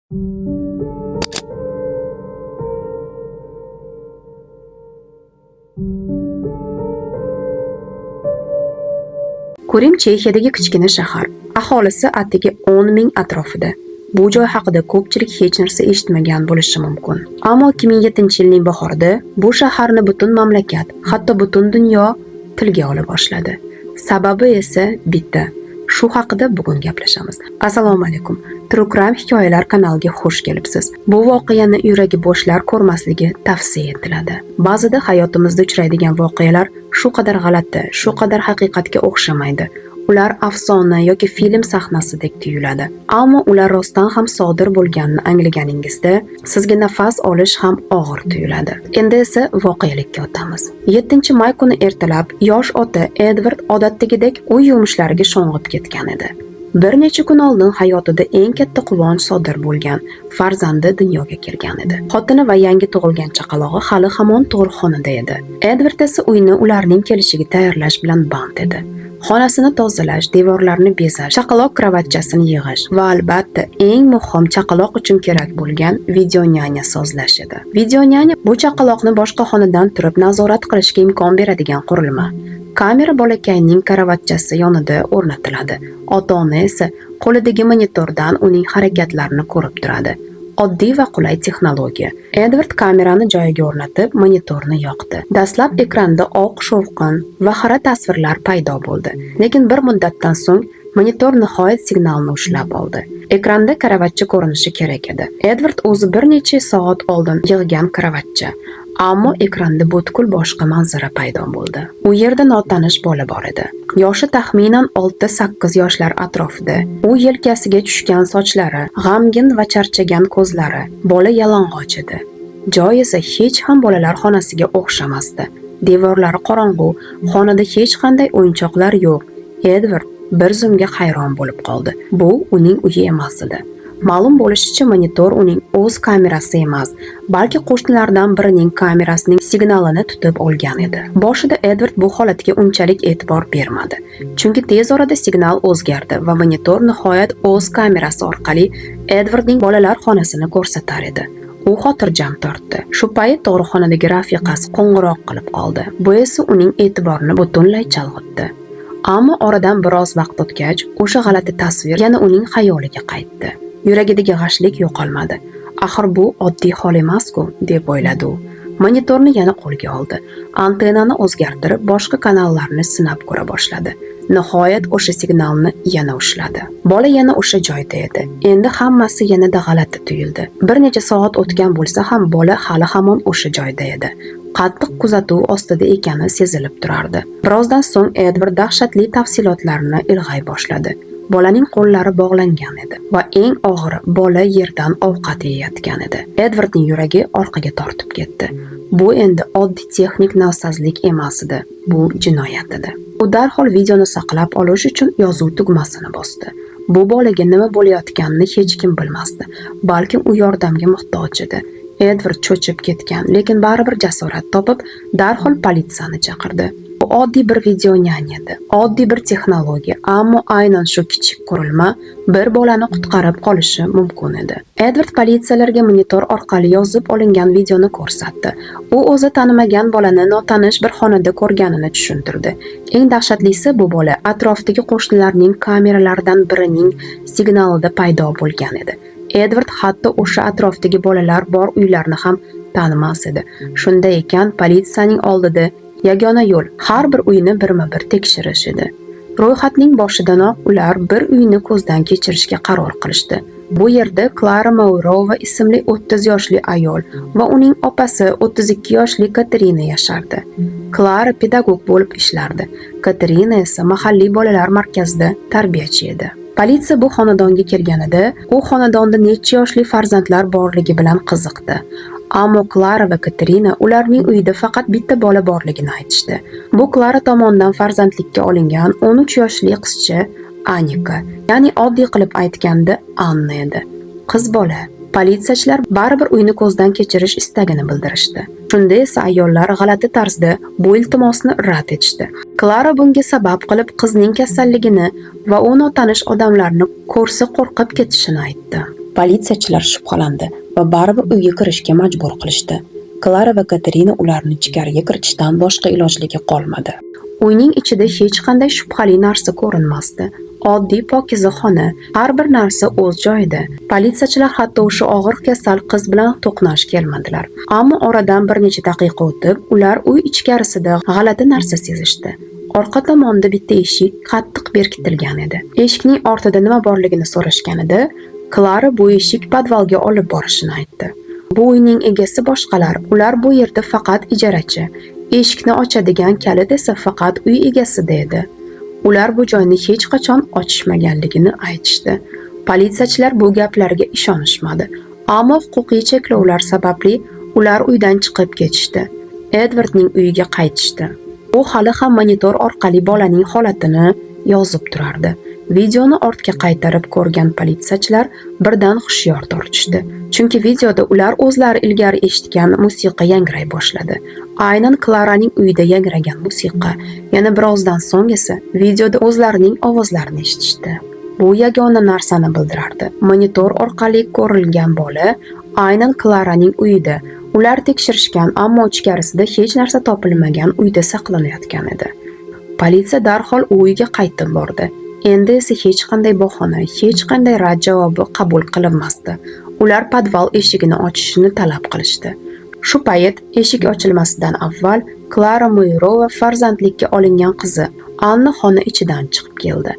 Kurim Chexiyadagi kichkina shahar. Aholisi atigi 10 ming atrofida. Bu joy haqida ko'pchilik hech narsa eshitmagan bo'lishi mumkin. Ammo 2007-yilning bahorida bu shaharni butun mamlakat, hatto butun dunyo tilga ola boshladi. Sababi esa bitta. Shu haqida bugun gaplashamiz. Assalomu alaykum. True Crime hikoyalar kanaliga xush kelibsiz. Bu voqeani yuragi bo'shlar ko'rmasligi tavsiya etiladi. Ba'zida hayotimizda uchraydigan voqealar shu qadar g'alati, shu qadar haqiqatga o'xshamaydi. Ular afsona yoki film sahnasidek tuyuladi. Ammo ular rostdan ham sodir bo'lganini anglaganingizda sizga nafas olish ham og'ir tuyuladi. Endi esa voqealikka o'tamiz. 7-may kuni ertalab yosh ota Edward odatdagidek uy yumushlariga sho'ng'ib ketgan edi. Bir necha kun oldin hayotida eng katta quvonch sodir bo'lgan farzandi dunyoga kelgan edi. Xotini va yangi tug'ilgan chaqalog'i hali hamon tug'ruqxonada edi. Edward esa uyni ularning kelishiga tayyorlash bilan band edi. Xonasini tozalash, devorlarni bezash, chaqaloq kravatchasini yig'ish va albatta eng muhim chaqaloq uchun kerak bo'lgan videonyanya sozlash edi. Videonyanya bu chaqaloqni boshqa xonadan turib nazorat qilishga imkon beradigan qurilma. Kamera bolakayning kravatchasi yonida o'rnatiladi. Ota-ona esa qo'lidagi monitordan uning harakatlarini ko'rib turadi. Oddiy va qulay texnologiya. Edward kamerani joyiga o'rnatib, monitorni yoqdi. Dastlab ekranda oq shovqin va xira tasvirlar paydo bo'ldi. Lekin bir muddatdan so'ng monitor nihoyat signalni ushlab oldi. Ekranda kravatcha ko'rinishi kerak edi. Edward o'zi bir necha soat oldin yig'gan kravatcha. Ammo ekranda butkul boshqa manzara paydo bo'ldi. U yerda notanish bola bor edi. Yoshi taxminan 6-8 yoshlar atrofida. U yelkasiga tushgan sochlari, g'amgin va charchagan ko'zlari. Bola yalang'och edi. Joy esa hech ham bolalar xonasiga o'xshamasdi. Devorlari qorong'u, xonada hech qanday o'yinchoqlar yo'q. Edward bir zumga hayron bo'lib qoldi. Bu uning uyi emas edi. Ma'lum bo'lishicha, monitor uning o'z kamerasi emas, balki qo'shnilardan birining kamerasining signalini tutib olgan edi. Boshida Edward bu holatga unchalik e'tibor bermadi, chunki tez orada signal o'zgardi va monitor nihoyat o'z kamerasi orqali Edwardning bolalar xonasini ko'rsatar edi. U xotirjam tortdi. Shu payt tug'ruqxonadagi rafiqasi qo'ng'iroq qilib qoldi. Bu esa uning e'tiborini butunlay chalg'itdi. Ammo oradan biroz vaqt o'tgach, o'sha g'alati tasvir yana uning xayoliga qaytdi. Yuragidagi g'ashlik yo'qolmadi. Axir bu oddiy hol emas-ku, deb o'yladi u. Monitorni yana qo'lga oldi. Antennani o'zgartirib, boshqa kanallarni sinab ko'ra boshladi. Nihoyat o'sha signalni yana ushladi. Bola yana o'sha joyda edi. Endi hammasi yanada g'alati tuyuldi. Bir necha soat o'tgan bo'lsa ham bola hali hamon o'sha joyda edi. Qattiq kuzatuv ostida ekani sezilib turardi. Birozdan so'ng Edward dahshatli tafsilotlarni ilg'ay boshladi. Bolaning qo'llari bog'langan edi va eng og'iri, bola yerdan ovqat yeyotgan edi. Edwardning yuragi orqaga tortib ketdi. Bu endi oddiy texnik nosozlik emas edi. Bu jinoyat edi. U darhol videoni saqlab olish uchun yozuv tugmasini bosdi. Bu bolaga nima bo'layotganini hech kim bilmasdi, balki u yordamga muhtoj edi. Edward cho'chib ketgan, lekin baribir jasorat topib, darhol politsiyani chaqirdi. Bu oddiy bir videonyanya edi, oddiy bir texnologiya, ammo aynan shu kichik qurilma bir bolani qutqarib qolishi mumkin edi. Edward politsiyalarga monitor orqali yozib olingan videoni ko'rsatdi. U o'zi tanimagan bolani notanish bir xonada ko'rganini tushuntirdi. Eng dahshatlisi, bu bola atrofdagi qo'shnilarning kameralaridan birining signalida paydo bo'lgan edi. Edward hatto o'sha atrofdagi bolalar bor uylarni ham tanimas edi. Shunday ekan, politsiyaning oldida yagona yo'l har bir uyni birma-bir tekshirish edi. Ro'yxatning boshidanoq ular bir uyni ko'zdan kechirishga qaror qilishdi. Bu yerda Klara Maurova ismli 30 yoshli ayol va uning opasi 32 yoshli Katerina yashardi. Klara pedagog bo'lib ishlardi. Katerina esa mahalliy bolalar markazida tarbiyachi edi. Politsiya bu xonadonga kelganida, u xonadonda necha yoshli farzandlar borligi bilan qiziqdi. Ammo Klara va Katerina ularning uyida faqat bitta bola borligini aytishdi. Bu Klara tomonidan farzandlikka olingan 13 yoshli qizcha Anika, ya'ni oddiy qilib aytganda Anna edi. Qiz bola. Politsiyachilar baribir uyni ko'zdan kechirish istagini bildirishdi. Shunda esa ayollar g'alati tarzda bu iltimosni rad etishdi. Klara bunga sabab qilib qizning kasalligini va u notanish odamlarni ko'rsa qo'rqib ketishini aytdi. Politsiyachilar shubhalandi va baribir uyga kirishga majbur qilishdi. Klara va Katerina ularni ichkariga kiritishdan boshqa ilojligi qolmadi. Uyning ichida hech qanday shubhali narsa ko'rinmasdi. Oddiy pokiza xona, har bir narsa o'z joyida. Politsiyachilar hatto o'sha og'ir kasal qiz bilan to'qnash kelmadilar. Ammo oradan bir necha daqiqa o'tib, ular uy ichkarisida g'alati narsa sezishdi. Orqa tomonda bitta eshik qattiq berkitilgan edi. Eshikning ortida nima borligini so'rashganida, Klara bu eshik podvalga olib borishini aytdi. Bu uyning egasi boshqalar, ular bu yerda faqat ijarachi. Eshikni ochadigan kalit esa faqat uy egasida edi. Ular bu joyni hech qachon ochishmaganligini aytishdi. Politsiyachilar bu gaplarga ishonishmadi, ammo huquqiy cheklovlar sababli ular uydan chiqib ketishdi. Edvardning uyiga qaytishdi. U hali ham monitor orqali bolaning holatini yozib turardi. Videoni ortga qaytarib ko'rgan politsiyachilar birdan hushyor tortishdi. Chunki videoda ular o'zlari ilgari eshitgan musiqa yangray boshladi. Aynan Klaraning uyida yangragan musiqa. Yana birozdan so'ng esa videoda o'zlarining ovozlarini eshitishdi. Bu yagona narsani bildirardi. Monitor orqali ko'rilgan bola aynan Klaraning uyida. Ular tekshirishgan, ammo ichkarisida hech narsa topilmagan uyda saqlanayotgan edi. Politsiya darhol uyga qaytib bordi. Endi esa hech qanday bahona, hech qanday rad javobi qabul qilinmasdi. Ular podval eshigini ochishni talab qilishdi. Shu payt eshik ochilmasidan avval Klara Moyrova farzandlikka olingan qizi Anna xona ichidan chiqib keldi.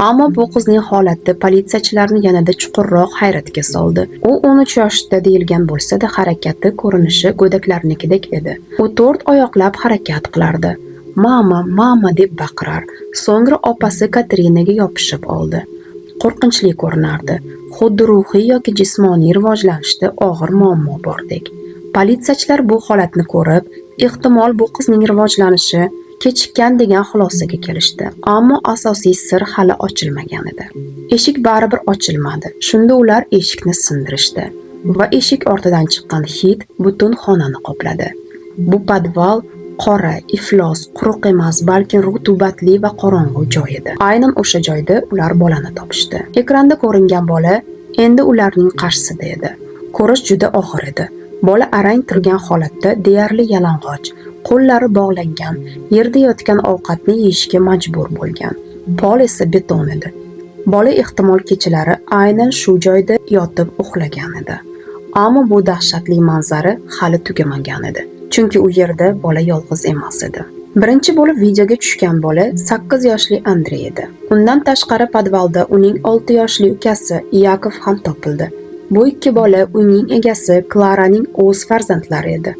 Ammo bu qizning holati politsiyachilarni yanada chuqurroq hayratga soldi. U 13 yoshda deyilgan bo'lsa-da, harakati, ko'rinishi go'daklarnikidek edi. U 4 oyoqlab harakat qilardi. Mama, mama deb baqirar. So'ngra opasi Katerinaga yopishib oldi. Qo'rqinchli ko'rinardi. Xuddi ruhiy yoki jismoniy rivojlanishda og'ir muammo bordek. Politsiyachilar bu holatni ko'rib, ehtimol bu qizning rivojlanishi kechikkan degan xulosaga kelishdi. Ammo asosiy sir hali ochilmagan edi. Eshik baribir ochilmadi. Shunda ular eshikni sindirishdi va eshik ortidan chiqqan hid butun xonani qopladi. Bu podval qora, iflos, quruq emas, balki rutubatli va qorong'u joy edi. Aynan o'sha joyda ular bolani topishdi. Ekranda ko'ringan bola endi ularning qarshisida edi. Ko'rish juda og'ir edi. Bola arang turgan holatda, deyarli yalang'och, qo'llari bog'langan, yerda yotgan ovqatni yeyishga majbur bo'lgan. Pol esa beton edi. Bola ehtimol kechalari aynan shu joyda yotib uxlagan edi. Ammo bu dahshatli manzara hali tugamagan edi. Chunki u yerda bola yolg'iz emas edi. Birinchi bo'lib videoga tushgan bola 8 yoshli Andrey edi. Undan tashqari podvalda uning 6 yoshli ukasi Yakov ham topildi. Bu ikki bola uyning egasi Klaraning o'z farzandlari edi.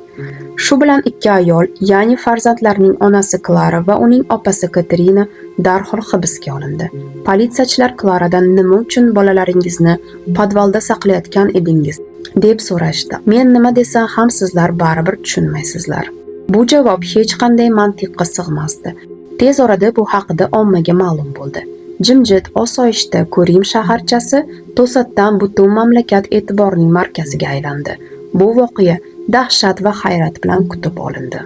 Shu bilan ikki ayol, ya'ni farzandlarning onasi Klara va uning opasi Katerina darhol hibsga olindi. Politsiyachilar Klaradan nima uchun bolalaringizni podvalda saqlayotgan edingiz deb so'rashdi. Men nima desam ham sizlar baribir tushunmaysizlar. Bu javob hech qanday mantiqqa sig'masdi. Tez orada bu haqida ommaga ma'lum bo'ldi. Jimjit, osoyishta Kurim shaharchasi to'satdan butun mamlakat e'tiborining markaziga aylandi. Bu voqea dahshat va hayrat bilan kutib olindi.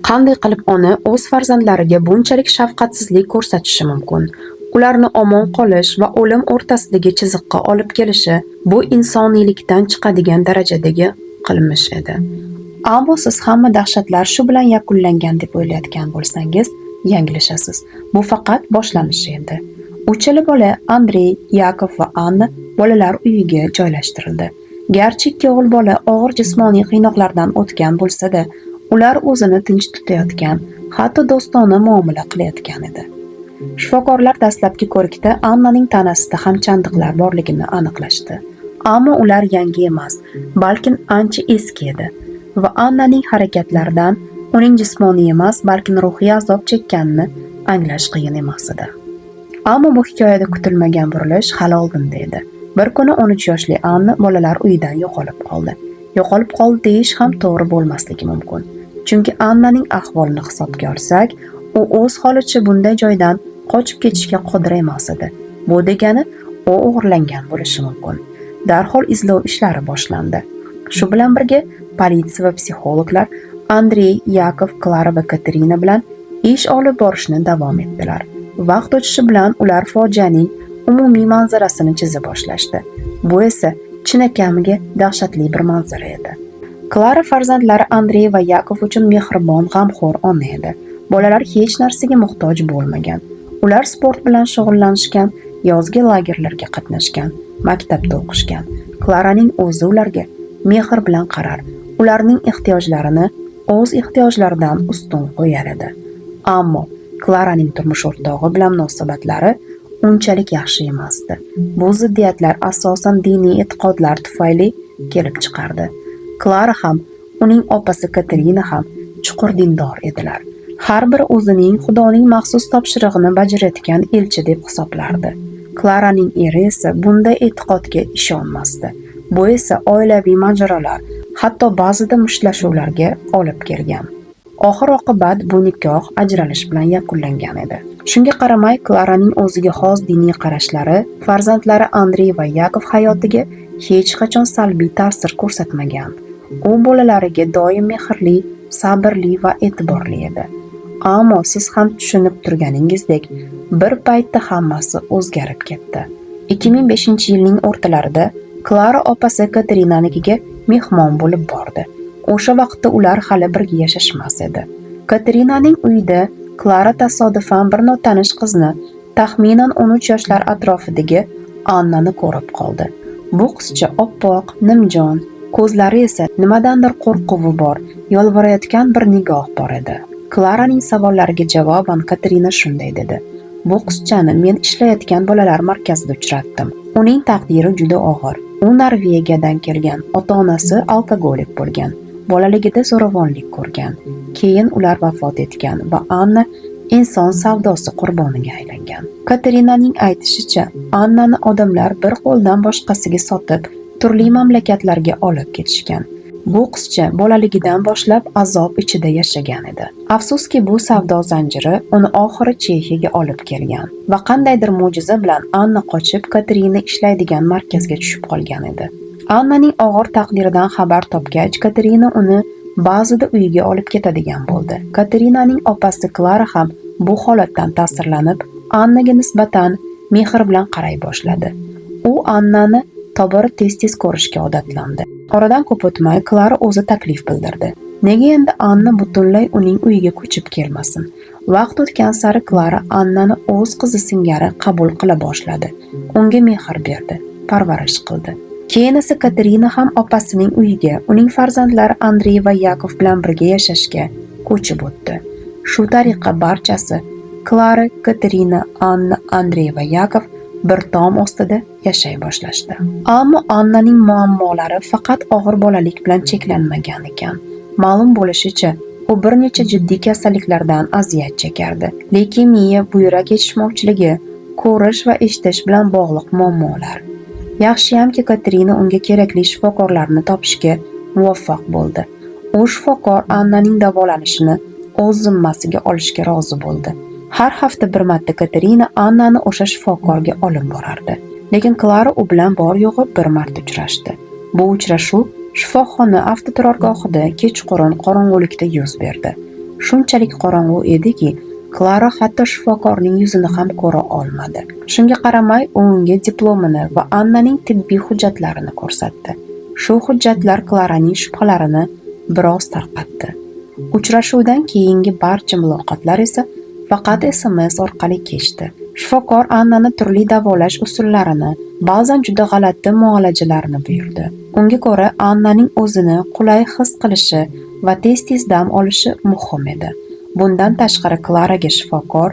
Qanday qilib ona o'z farzandlariga bunchalik shafqatsizlik ko'rsatishi mumkin? Ularni omon qolish va o'lim o'rtasidagi chiziqqa olib kelishi bu insoniylikdan chiqadigan darajadagi qilmish edi. Ammo siz hamma dahshatlar shu bilan yakunlangan deb o'ylayotgan bo'lsangiz, yanglishasiz. Bu faqat boshlanishi edi. Uchala bola Andrey, Yakov va Anna bolalar uyiga joylashtirildi. Garchi ikki o'g'il bola og'ir jismoniy qiynoqlardan o'tgan bo'lsa-da, ular o'zini tinch tutayotgan, hatto do'stona muomala qilayotgan edi. Shifokorlar dastlabki ko'rikda Annaning tanasida ham chandiqlar borligini aniqlashdi. Ammo ular yangi emas, balki ancha eski edi va Annaning harakatlaridan uning jismoniy emas, balki ruhiy azob chekkanini anglash qiyin emas edi. Ammo bu hikoyada kutilmagan burilish hali oldinda edi. Bir kuni 13 yoshli Anna bolalar uyidan yo'qolib qoldi. Yo'qolib qoldi deyish ham to'g'ri bo'lmasligi mumkin. Chunki Annaning ahvolini hisobga olsak, u o'z holicha bunday joydan qochib ketishga qodir emas edi. Bu degani u o'g'irlangan bo'lishi mumkin. Darhol izlov ishlari boshlandi. Shu bilan birga politsiya va psixologlar Andrey, Yakov, Klara va Katerina bilan ish olib borishni davom etdilar. Vaqt o'tishi bilan ular fojianing umumiy manzarasini chiza boshlashdi. Bu esa chinakamiga dahshatli bir manzara edi. Klara farzandlari Andrey va Yakov uchun mehribon, g'amxo'r ona edi. Bolalar hech narsaga muhtoj bo'lmagan. Ular sport bilan shug'ullanishgan, yozgi lagerlarga qatnashgan, maktabda o'qishgan. Klaraning o'zi ularga mehr bilan qarar, ularning ehtiyojlarini o'z ehtiyojlaridan ustun qo'yar edi. Ammo Klaraning turmush o'rtog'i bilan munosabatlari unchalik yaxshi emasdi. Bu ziddiyatlar asosan diniy e'tiqodlar tufayli kelib chiqardi. Klara ham, uning opasi Katerina ham chuqur dindor edilar. Har biri o'zining Xudoning maxsus topshirig'ini bajarayotgan elchi deb hisoblardi. Klaraning eri esa bunday e'tiqodga ishonmasdi. Bu esa oilaviy mojarolar, hatto ba'zida mushtlashuvlarga olib kelgan. Oxir-oqibat bu nikoh ajralish bilan yakunlangan edi. Shunga qaramay, Klaraning o'ziga xos diniy qarashlari farzandlari Andrey va Yakov hayotiga hech qachon salbiy ta'sir ko'rsatmagan. U bolalariga doim mehrli, sabrli va e'tiborli edi. Ammo siz ham tushunib turganingizdek, bir paytda hammasi o'zgarib ketdi. 2005-yilning o'rtalarida Klara opasi Katerinanikiga mehmon bo'lib bordi. O'sha vaqtda ular hali birga yashashmas edi. Katerinaning uyida Klara tasodifan bir notanish qizni, taxminan 13 yoshlar atrofidagi Annani ko'rib qoldi. Bu qizcha oppoq, nimjon, ko'zlari esa nimadandir qo'rquvi bor, yolvorayotgan bir nigoh bor edi. Klaraning savollariga javoban Katerina shunday dedi: "Bu qizchani men ishlayotgan bolalar markazida uchratdim. Uning taqdiri juda og'ir. U Norvegiyadan kelgan, ota-onasi alkogolik bo'lgan. Bolaligida zo'ravonlik ko'rgan. Keyin ular vafot etgan va Anna inson savdosi qurboniga aylangan." Katerinaning aytishicha, Annani odamlar bir qo'ldan boshqasiga sotib, turli mamlakatlarga olib ketishgan. Bu qizcha bolaligidan boshlab azob ichida yashagan edi. Afsuski, bu savdo zanjiri uni oxiri Chexiyaga olib kelgan va qandaydir mo'jiza bilan Anna qochib Katerina ishlaydigan markazga tushib qolgan edi. Annaning og'ir taqdiridan xabar topgach, Katerina uni ba'zida uyiga olib ketadigan bo'ldi. Katerinaning opasi Klara ham bu holatdan ta'sirlanib, Annaga nisbatan mehr bilan qaray boshladi. U Annani tobora tez-tez ko'rishga odatlandi. Oradan ko'p o'tmay Klara o'zi taklif bildirdi. Nega endi Anna butunlay uning uyiga ko'chib kelmasin? Vaqt o'tgan sari Klara Annani o'z qizi singari qabul qila boshladi. Unga mehr berdi, parvarish qildi. Keyin esa Katerina ham opasining uyiga, uning farzandlari Andrey va Yakov bilan birga yashashga ko'chib o'tdi. Shu tariqa barchasi Klara, Katerina, Anna, Andrey va Yakov bir tom ostida yashay boshlashdi. Ammo Annaning muammolari faqat og'ir bolalik bilan cheklanmagan ekan. Ma'lum bo'lishicha, u bir necha jiddiy kasalliklardan aziyat chekardi. Leykemiya, buyrak yetishmovchiligi, ko'rish va eshitish bilan bog'liq muammolar. Yaxshiyamki, Katerina unga kerakli shifokorlarni topishga muvaffaq bo'ldi. U shifokor Annaning davolanishini o'z zimmasiga olishga rozi bo'ldi. Har hafta bir marta Katerina Annani o'sha shifokorga olib borardi. Lekin Klara u bilan bor yo'g'i bir marta uchrashdi. Bu uchrashuv shifoxona avtoturargohida kechqurun qorong'ulikda yuz berdi. Shunchalik qorong'u ediki, Klara hatto shifokorning yuzini ham ko'ra olmadi. Shunga qaramay, u unga diplomini va Annaning tibbiy hujjatlarini ko'rsatdi. Shu hujjatlar Klaraning shubhalarini biroz tarqatdi. Uchrashuvdan keyingi barcha muloqotlar esa faqat SMS orqali kechdi. Shifokor Annani turli davolash usullarini, ba'zan juda g'alati muolajalarni buyurdi. Unga ko'ra, Annaning o'zini qulay his qilishi va tez-tez dam olishi muhim edi. Bundan tashqari Klaraga shifokor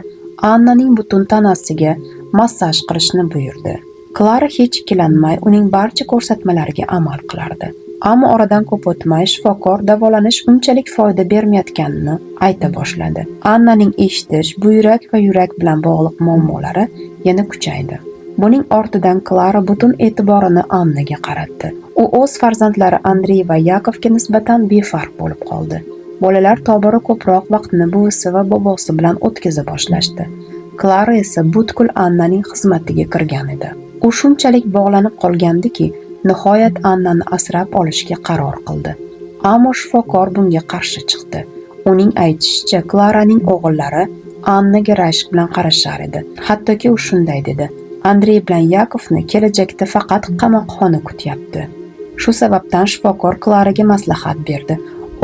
Annaning butun tanasiga massaj qilishni buyurdi. Klara hech ikkilanmay uning barcha ko'rsatmalariga amal qilardi. Ammo oradan ko'p o'tmay shifokor davolanish unchalik foyda bermayotganini ayta boshladi. Annaning eshitish, buyrak va yurak bilan bog'liq muammolari yana kuchaydi. Buning ortidan Klara butun e'tiborini Annaga qaratdi. U o'z farzandlari Andrey va Yakovga nisbatan befarq bo'lib qoldi. Bolalar tobora ko'proq vaqtni buvisi va bobosi bilan o'tkaza boshlashdi. Klara esa butkul Annaning xizmatiga kirgan edi. U shunchalik bog'lanib qolgandiki, nihoyat Annani asrab olishga qaror qildi. Ammo shifokor bunga qarshi chiqdi. Uning aytishicha, Klaraning o'g'illari Annaga rashk bilan qarashar edi. Hattoki u shunday dedi: Andrey bilan Yakovni kelajakda faqat qamoqxona kutyapti. Shu sababdan shifokor Klaraga maslahat berdi.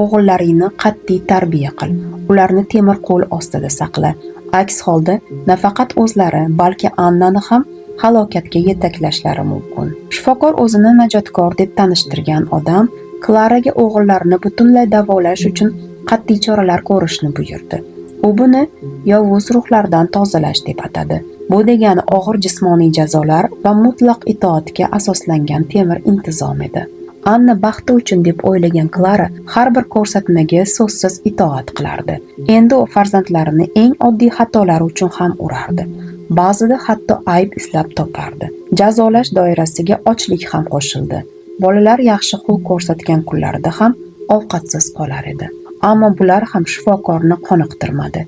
O'g'illaringni qat'iy tarbiya qil, ularni temir qo'l ostida saqla. Aks holda nafaqat o'zlari, balki Annani ham halokatga yetaklashlari mumkin. Shifokor o'zini najotkor deb tanishtirgan odam Klaraga o'g'illarini butunlay davolash uchun qat'iy choralar ko'rishni buyurdi. U buni yovuz ruhlardan tozalash deb atadi. Bu degani og'ir jismoniy jazolar va mutlaq itoatga asoslangan temir intizom edi. Anna baxti uchun deb o'ylagan Klara har bir ko'rsatmaga so'zsiz itoat qilardi. Endi u farzandlarini eng oddiy xatolari uchun ham urardi. Ba'zida hatto ayb izlab topardi. Jazolash doirasiga ochlik ham qo'shildi. Bolalar yaxshi xulq ko'rsatgan kunlarda ham ovqatsiz qolar edi. Ammo bular ham shifokorni qoniqtirmadi.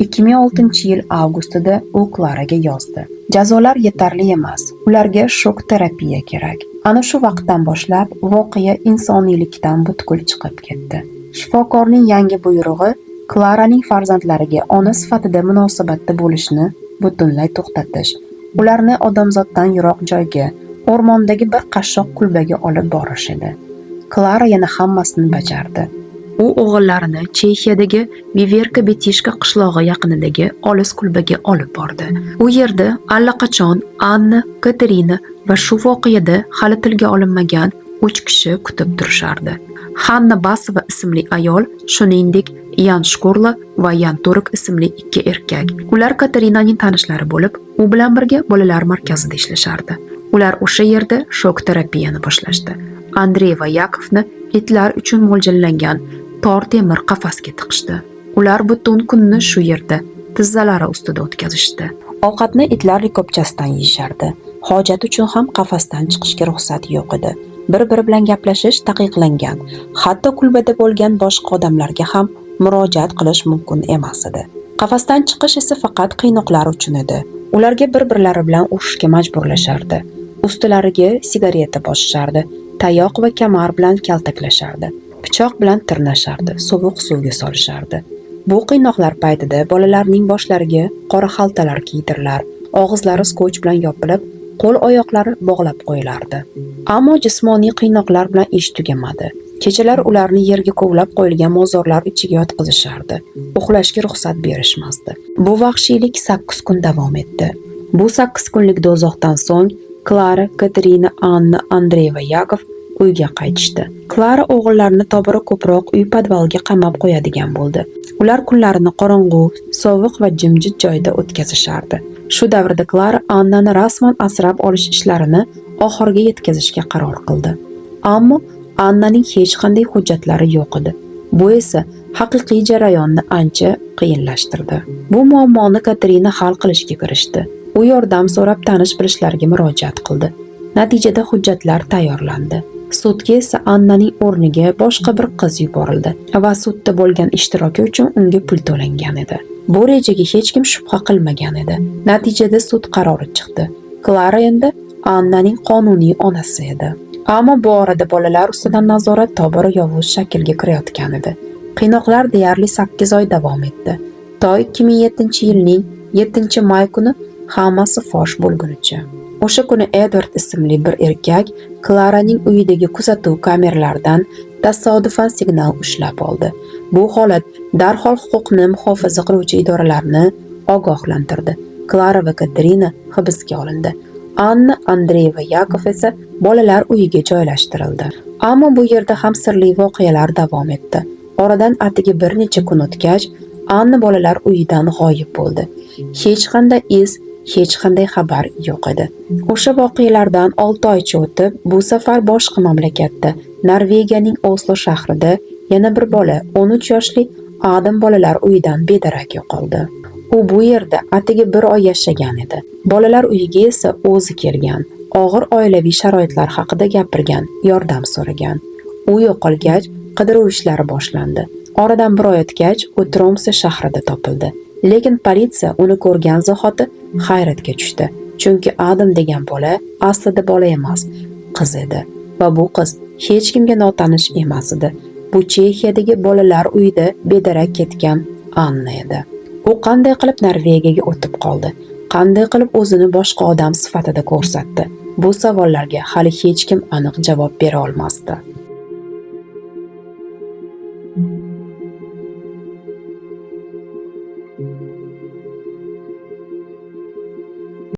2006-yil avgustida u Klaraga yozdi. Jazolar yetarli emas. Ularga shok terapiya kerak. Ana shu vaqtdan boshlab voqea insoniylikdan butkul chiqib ketdi. Shifokorning yangi buyrug'i Klaraning farzandlariga ona sifatida munosabatda bo'lishni butunlay to'xtatish. Ularni odamzoddan yiroq joyga, o'rmondagi bir qashshoq kulbaga olib borish edi. Klara yana hammasini bajardi. U o'g'illarini Chexiyadagi Viverka-Betishka qishlog'i yaqinidagi olis kulbaga olib bordi. U yerda allaqachon Anna, Katerina va shu voqeada hali tilga olinmagan 3 kishi kutib turishardi. Hanna Basova ismli ayol, shuningdek Yan Shkurla va Yan Turk ismli 2 erkak. Ular Katerinaning tanishlari bo'lib, u bilan birga bolalar markazida ishlashardi. Ular o'sha yerda shok terapiyani boshlashdi. Andrey va Yakovni itlar uchun mo'ljallangan tor temir qafasga tiqishdi. Ular butun kunni shu yerda tizzalari ustida o'tkazishdi. Ovqatni itlar likopchasidan yeyishardi. Hojat uchun ham qafasdan chiqishga ruxsat yo'q edi. Bir-biri bilan gaplashish taqiqlangan. Hatto kulbada bo'lgan boshqa odamlarga ham murojaat qilish mumkin emas edi. Qafasdan chiqish esa faqat qiynoqlar uchun edi. Ularga bir-birlari bilan urushga majburlashardi. Ustilariga sigareta bosishardi. Tayoq va kamar bilan kaltaklashardi. Pichoq bilan tirnashardi, sovuq suvga solishardi. Bu qiynoqlar paytida bolalarning boshlariga qora xaltalar kiydirilar, og'izlari skotch bilan yopilib, qo'l-oyoqlari bog'lab qo'yilardi. Ammo jismoniy qiynoqlar bilan ish tugamadi. Kechalar ularni yerga kovlab qo'yilgan mozorlar ichiga yotqizishardi. Uxlashga ruxsat berishmasdi. Bu vahshiylik 8 kun davom etdi. Bu 8 kunlik dozoqdan so'ng Klara, Katerina, Anna, Andrey va Yakov uyga qaytishdi. Klara o'g'illarini tobora ko'proq uy podvalga qamab qo'yadigan bo'ldi. Ular kunlarini qorong'u, sovuq va jimjit joyda o'tkazishardi. Shu davrda Klara Annani rasman asrab olish ishlarini oxiriga yetkazishga qaror qildi. Ammo Annaning hech qanday hujjatlari yo'q edi. Bu esa haqiqiy jarayonni ancha qiyinlashtirdi. Bu muammoni Katerina hal qilishga kirishdi. U yordam so'rab tanish-bilishlarga murojaat qildi. Natijada hujjatlar tayyorlandi. Sudga esa Annaning o'rniga boshqa bir qiz yuborildi va sudda bo'lgan ishtiroki uchun unga pul to'langan edi. Bu rejaga hech kim shubha qilmagan edi. Natijada sud qarori chiqdi. Klara endi Annaning qonuniy onasi edi. Ammo bu orada bolalar ustidan nazorat tobora yovuz shaklga kirayotgan edi. Qiynoqlar deyarli 8 oy davom etdi. To 2007-yilning 7-may kuni hammasi fosh bo'lgunicha. O'sha kuni Edward ismli bir erkak Klaraning uyidagi kuzatuv kameralaridan tasodifan signal ushlab oldi. Bu holat darhol huquqni muhofaza qiluvchi idoralarni ogohlantirdi. Klara va Katerina hibsga olindi. Anna, Andrey va Yakov esa bolalar uyiga joylashtirildi. Ammo bu yerda ham sirli voqealar davom etdi. Oradan atigi bir necha kun o'tgach, Anna bolalar uyidan g'oyib bo'ldi. Hech qanday iz, hech qanday xabar yo'q edi. O'sha voqealardan 6 oycha o'tib, bu safar boshqa mamlakatda, Norvegiyaning Oslo shahrida yana bir bola 13 yoshli Adam bolalar uyidan bedarak yo'qoldi. U bu yerda atigi 1 oy yashagan edi. Bolalar uyiga esa o'zi kelgan, og'ir oilaviy sharoitlar haqida gapirgan, yordam so'ragan. U yo'qolgach, qidiruv ishlari boshlandi. Oradan 1 oy o'tgach, u Tromsø shahrida topildi. Lekin politsiya uni ko'rgan zahoti hayratga tushdi. Chunki Adam degan bola aslida bola emas, qiz edi. Va bu qiz hech kimga notanish emas edi. Bu Chexiyadagi bolalar uyida bedarak ketgan Anna edi. U qanday qilib Norvegiyaga o'tib qoldi? qanday qilib o'zini boshqa odam sifatida ko'rsatdi? Bu savollarga hali hech kim aniq javob bera olmasdi.